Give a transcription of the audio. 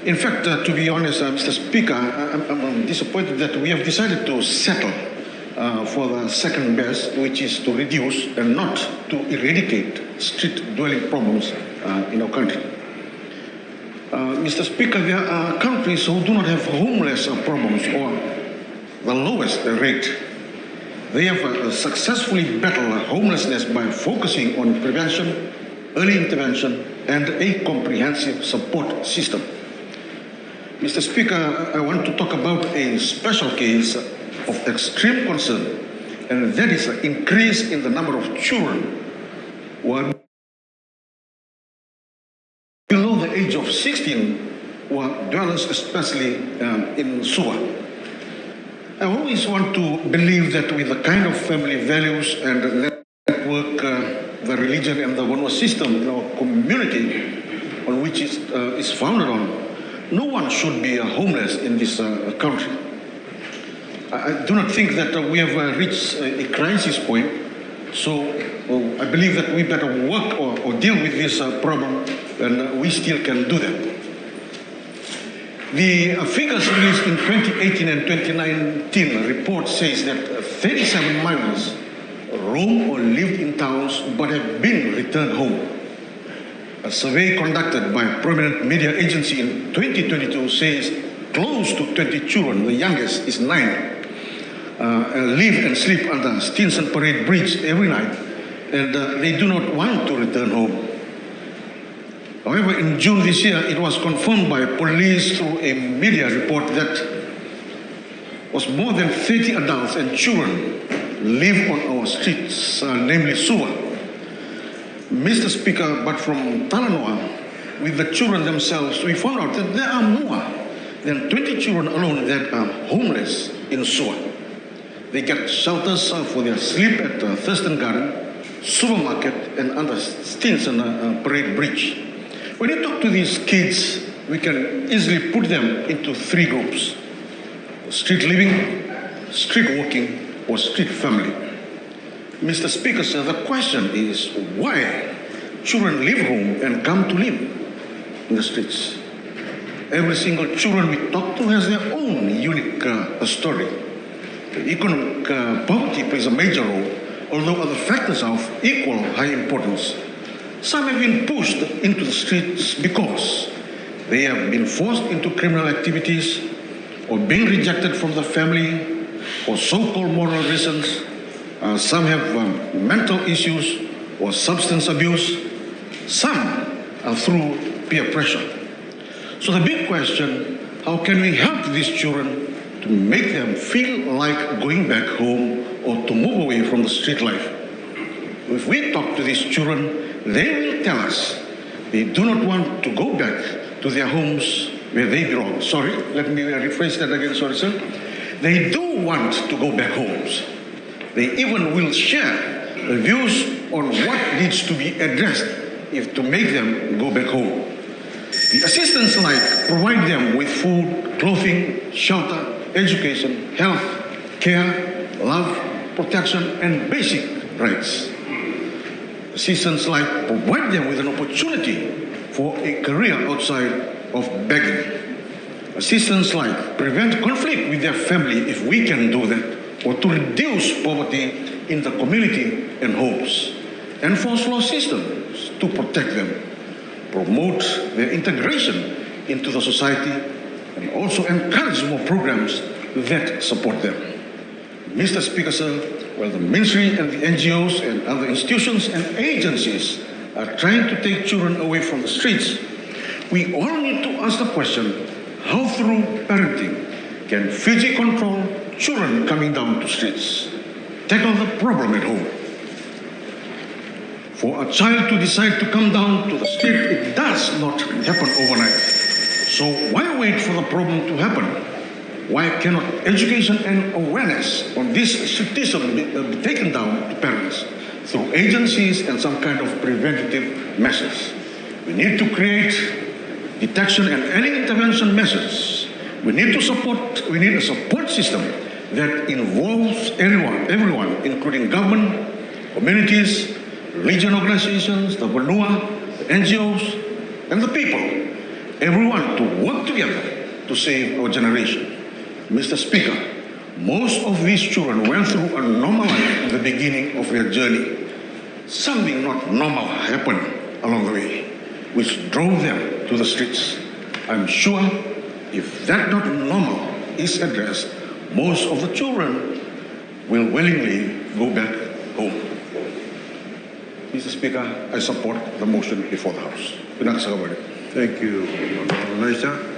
In fact, to be honest, Mr. Speaker, I'm disappointed that we have decided to settle for the second best, which is to reduce and not to eradicate street dwelling problems in our country. Mr. Speaker, there are countries who do not have homeless problems or the lowest rate. They have successfully battled homelessness by focusing on prevention, early intervention, and a comprehensive support system. Mr. Speaker, I want to talk about a special case of extreme concern, and that is an increase in the number of children who are below the age of 16 who are dwellers, especially in Suva. I always want to believe that with the kind of family values and the network, the religion and the Vanua system in our community on which it is founded on, no one should be homeless in this country. I do not think that we have reached a crisis point, so I believe that we better work or deal with this problem, and we still can do that. The figures released in 2018 and 2019 report says that 37 minors roam or lived in towns but have been returned home. A survey conducted by a prominent media agency in 2022 says close to 20 children, the youngest is 9, live and sleep under Stinson Parade Bridge every night, and they do not want to return home. However, in June this year, it was confirmed by police through a media report that was more than 30 adults and children live on our streets, namely Suva. Mr. Speaker, but from Talanoa, with the children themselves, we found out that there are more than 20 children alone that are homeless in Suva. They get shelters for their sleep at Thurston Garden, supermarket, and under Stinson Parade Bridge. When you talk to these kids, we can easily put them into 3 groups: street living, street walking, or street family. Mr. Speaker, sir, the question is why children leave home and come to live in the streets. Every single children we talk to has their own unique story. Economic poverty plays a major role, although other factors are of equal high importance. Some have been pushed into the streets because they have been forced into criminal activities or being rejected from the family for so-called moral reasons. Some have mental issues or substance abuse. Some are through peer pressure. So the big question, how can we help these children to make them feel like going back home or to move away from the street life? If we talk to these children, they will tell us they do not want to go back to their homes where they belong. Sorry, let me rephrase that again, sorry sir. They do want to go back homes. They even will share the views on what needs to be addressed if to make them go back home. The assistance like provide them with food, clothing, shelter, education, health, care, love, protection, and basic rights. Assistance like provide them with an opportunity for a career outside of begging. Assistance like prevent conflict with their family if we can do that, or to reduce poverty in the community and homes. Enforce law systems to protect them. Promote their integration into the society, and also encourage more programs that support them. Mr. Speaker, sir, while the ministry and the NGOs and other institutions and agencies are trying to take children away from the streets, we all need to ask the question, how through parenting can Fiji control children coming down to streets? Tackle the problem at home. For a child to decide to come down to the street, it does not happen overnight. So why wait for the problem to happen? Why cannot education and awareness on this streetism be taken down to parents through agencies and some kind of preventative measures? We need to create detection and early intervention measures. We need a support system that involves everyone, including government, communities, religion organizations, the Vanua, the NGOs, and the people. everyone to work together to save our generation. Mr. Speaker, most of these children went through a normal life in the beginning of their journey. Something not normal happened along the way, which drove them to the streets. I'm sure if that not normal is addressed, most of the children will willingly go back home. Mr. Speaker, I support the motion before the House. Thank you, Honorable Naisa.